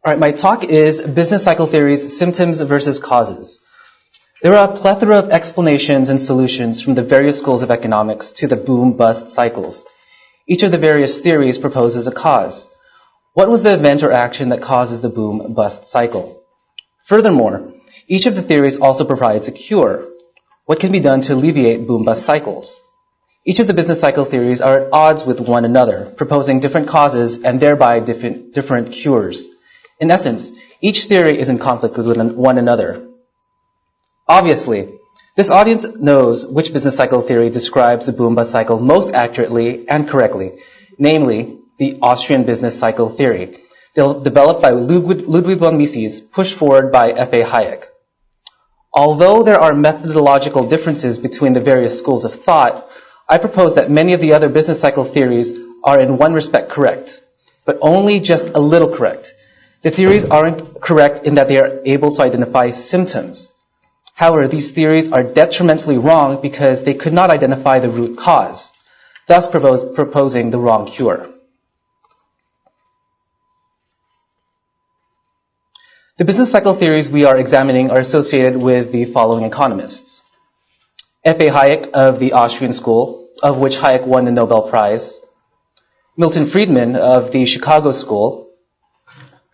All right, my talk is Business Cycle Theories, Symptoms versus Causes. There are a plethora of explanations and solutions from the various schools of economics to the boom-bust cycles. Each of the various theories proposes a cause. What was the event or action that causes the boom-bust cycle? Furthermore, each of the theories also provides a cure. What can be done to alleviate boom-bust cycles? Each of the business cycle theories are at odds with one another, proposing different causes and thereby different cures. In essence, each theory is in conflict with one another. Obviously, this audience knows which business cycle theory describes the boom-bust cycle most accurately and correctly, namely the Austrian business cycle theory, developed by Ludwig von Mises, pushed forward by F.A. Hayek. Although there are methodological differences between the various schools of thought, I propose that many of the other business cycle theories are in one respect correct, but only just a little correct. The theories aren't correct in that they are able to identify symptoms. However, these theories are detrimentally wrong because they could not identify the root cause, thus proposing the wrong cure. The business cycle theories we are examining are associated with the following economists. F.A. Hayek of the Austrian School, of which Hayek won the Nobel Prize. Milton Friedman of the Chicago School.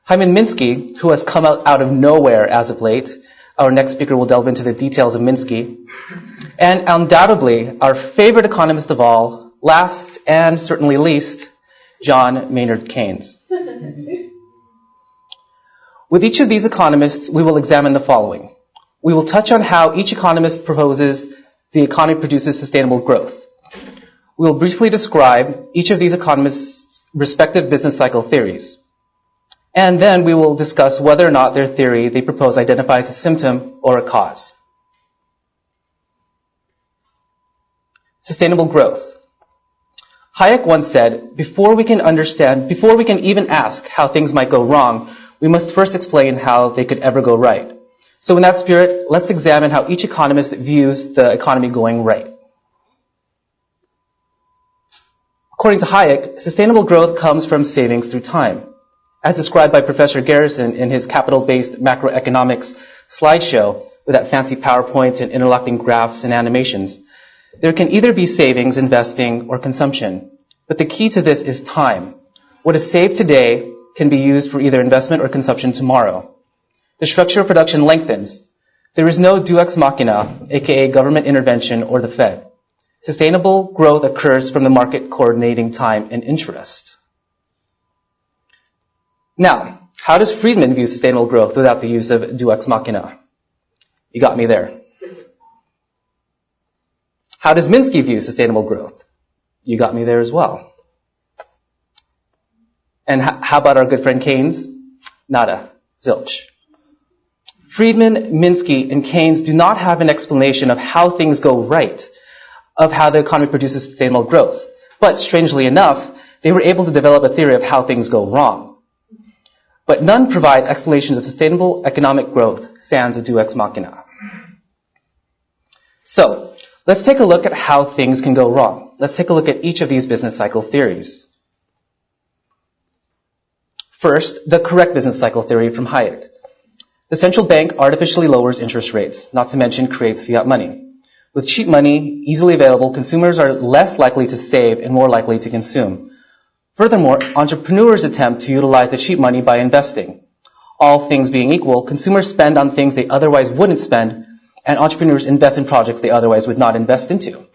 Hyman Minsky, who has come out of nowhere as of late. Our next speaker will delve into the details of Minsky. And undoubtedly, our favorite economist of all, last and certainly least, John Maynard Keynes. With each of these economists, we will examine the following. We will touch on how each economist proposes the economy produces sustainable growth. We will briefly describe each of these economists' respective business cycle theories. And then we will discuss whether or not their theory they propose identifies a symptom or a cause. Sustainable growth. Hayek once said, before we can even ask how things might go wrong, we must first explain how they could ever go right. So in that spirit, let's examine how each economist views the economy going right. According to Hayek, sustainable growth comes from savings through time. As described by Professor Garrison in his capital-based macroeconomics slideshow with that fancy PowerPoint and interlocking graphs and animations, there can either be savings, investing, or consumption. But the key to this is time. What is saved today can be used for either investment or consumption tomorrow. The structure of production lengthens. There is no deus ex machina, aka government intervention or the Fed. Sustainable growth occurs from the market coordinating time and interest. Now, how does Friedman view sustainable growth without the use of deus ex machina? You got me there. How does Minsky view sustainable growth? You got me there as well. And how about our good friend Keynes? Nada. Zilch. Friedman, Minsky, and Keynes do not have an explanation of how things go right, of how the economy produces sustainable growth. But strangely enough, they were able to develop a theory of how things go wrong. But none provide explanations of sustainable economic growth, sans a deus ex machina. So, let's take a look at how things can go wrong. Let's take a look at each of these business cycle theories. First, the correct business cycle theory from Hayek. The central bank artificially lowers interest rates, not to mention creates fiat money. With cheap money easily available, consumers are less likely to save and more likely to consume. Furthermore, entrepreneurs attempt to utilize the cheap money by investing. All things being equal, consumers spend on things they otherwise wouldn't spend, and entrepreneurs invest in projects they otherwise would not invest into.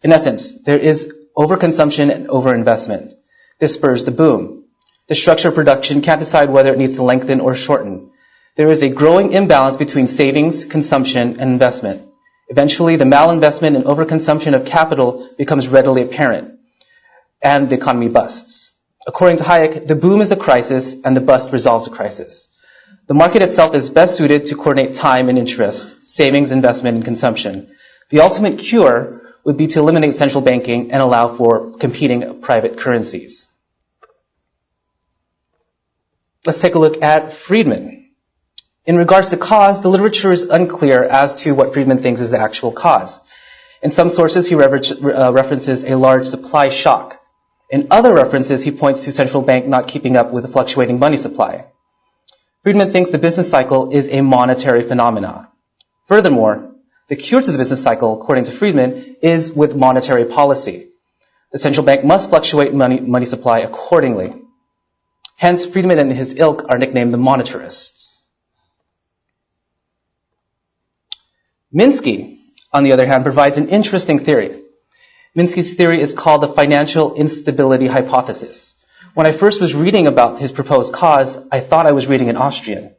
In essence, there is overconsumption and overinvestment. This spurs the boom. The structure of production can't decide whether it needs to lengthen or shorten. There is a growing imbalance between savings, consumption, and investment. Eventually, the malinvestment and overconsumption of capital becomes readily apparent, and the economy busts. According to Hayek, the boom is a crisis, and the bust resolves the crisis. The market itself is best suited to coordinate time and interest, savings, investment, and consumption. The ultimate cure would be to eliminate central banking and allow for competing private currencies. Let's take a look at Friedman. In regards to cause, the literature is unclear as to what Friedman thinks is the actual cause. In some sources, he references a large supply shock. In other references, he points to central bank not keeping up with the fluctuating money supply. Friedman thinks the business cycle is a monetary phenomenon. Furthermore, the cure to the business cycle, according to Friedman, is with monetary policy. The central bank must fluctuate money supply accordingly. Hence, Friedman and his ilk are nicknamed the monetarists. Minsky, on the other hand, provides an interesting theory. Minsky's theory is called the financial instability hypothesis. When I first was reading about his proposed cause, I thought I was reading in Austrian.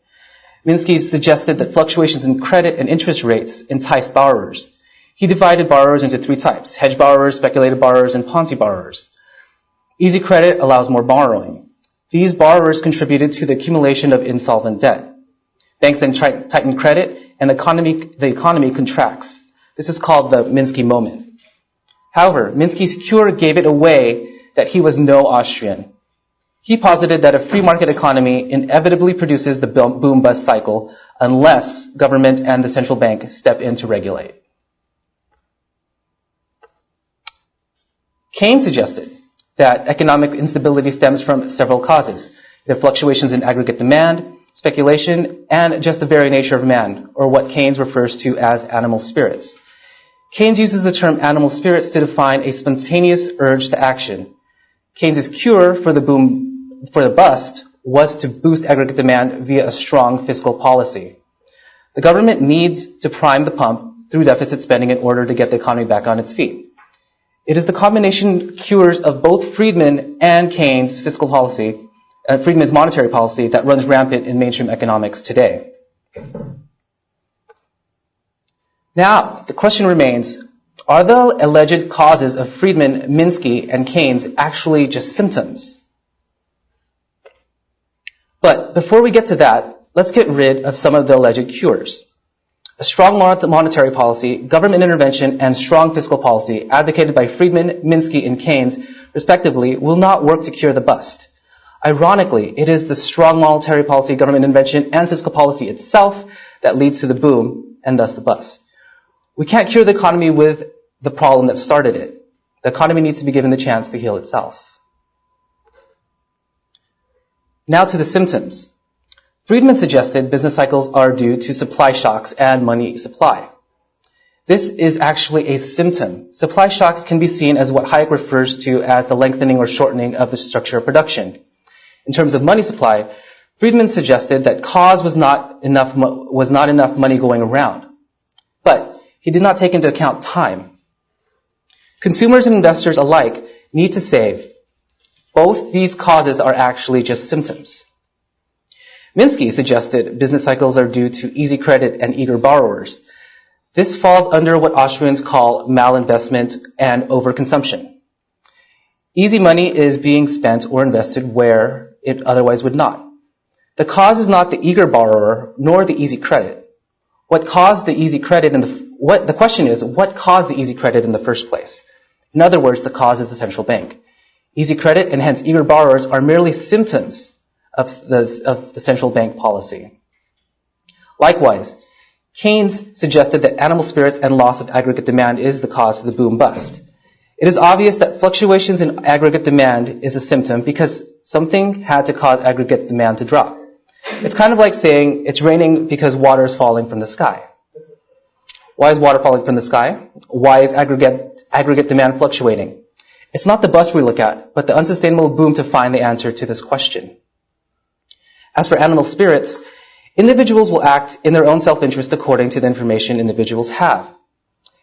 Minsky suggested that fluctuations in credit and interest rates entice borrowers. He divided borrowers into three types: hedge borrowers, speculative borrowers, and Ponzi borrowers. Easy credit allows more borrowing. These borrowers contributed to the accumulation of insolvent debt. Banks then tighten credit, and the economy contracts. This is called the Minsky moment. However, Minsky's cure gave it away that he was no Austrian. He posited that a free market economy inevitably produces the boom-bust cycle unless government and the central bank step in to regulate. Keynes suggested that economic instability stems from several causes: the fluctuations in aggregate demand, speculation, and just the very nature of man, or what Keynes refers to as animal spirits. Keynes uses the term animal spirits to define a spontaneous urge to action. Keynes's cure for the bust was to boost aggregate demand via a strong fiscal policy. The government needs to prime the pump through deficit spending in order to get the economy back on its feet. It is the combination cures of both Friedman and Keynes' fiscal policy, Friedman's monetary policy, that runs rampant in mainstream economics today. Now, the question remains, are the alleged causes of Friedman, Minsky, and Keynes actually just symptoms? But before we get to that, let's get rid of some of the alleged cures. A strong monetary policy, government intervention, and strong fiscal policy advocated by Friedman, Minsky, and Keynes, respectively, will not work to cure the bust. Ironically, it is the strong monetary policy, government intervention, and fiscal policy itself that leads to the boom and thus the bust. We can't cure the economy with the problem that started it. The economy needs to be given the chance to heal itself. Now to the symptoms. Friedman suggested business cycles are due to supply shocks and money supply. This is actually a symptom. Supply shocks can be seen as what Hayek refers to as the lengthening or shortening of the structure of production. In terms of money supply, Friedman suggested that cause was not enough money going around. But he did not take into account time. Consumers and investors alike need to save. Both these causes are actually just symptoms. Minsky suggested business cycles are due to easy credit and eager borrowers. This falls under what Austrians call malinvestment and overconsumption. Easy money is being spent or invested where it otherwise would not. The cause is not the eager borrower nor the easy credit. What caused the easy credit the question is, what caused the easy credit in the first place? In other words, the cause is the central bank. Easy credit and hence eager borrowers are merely symptoms of the central bank policy. Likewise, Keynes suggested that animal spirits and loss of aggregate demand is the cause of the boom-bust. It is obvious that fluctuations in aggregate demand is a symptom because something had to cause aggregate demand to drop. It's kind of like saying it's raining because water is falling from the sky. Why is water falling from the sky? Why is aggregate demand fluctuating? It's not the bust we look at, but the unsustainable boom to find the answer to this question. As for animal spirits, individuals will act in their own self-interest according to the information individuals have.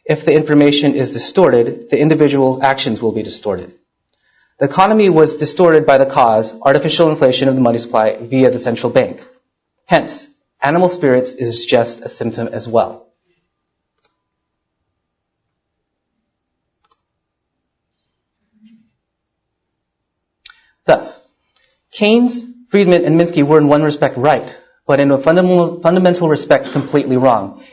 If the information is distorted, the individual's actions will be distorted. The economy was distorted by the cause, artificial inflation of the money supply via the central bank. Hence, animal spirits is just a symptom as well. Thus, Keynes, Friedman, and Minsky were in one respect right, but in a fundamental respect completely wrong.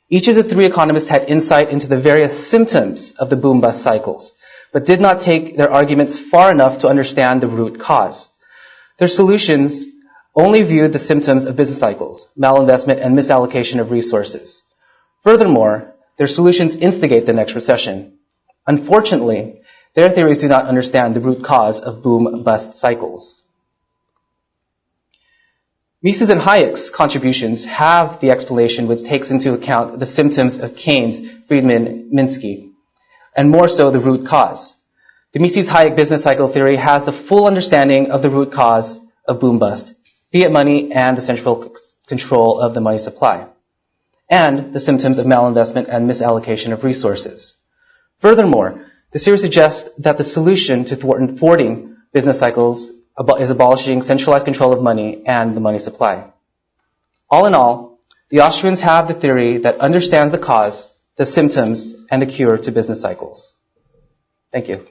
Each of the three economists had insight into the various symptoms of the boom-bust cycles, but did not take their arguments far enough to understand the root cause. Their solutions only viewed the symptoms of business cycles, malinvestment, and misallocation of resources. Furthermore, their solutions instigate the next recession. Unfortunately, their theories do not understand the root cause of boom-bust cycles. Mises and Hayek's contributions have the explanation which takes into account the symptoms of Keynes, Friedman, Minsky, and more so the root cause. The Mises-Hayek business cycle theory has the full understanding of the root cause of boom-bust, fiat money and the central control of the money supply, and the symptoms of malinvestment and misallocation of resources. Furthermore, the theory suggests that the solution to thwarting business cycles is abolishing centralized control of money and the money supply. All in all, the Austrians have the theory that understands the cause, the symptoms, and the cure to business cycles. Thank you.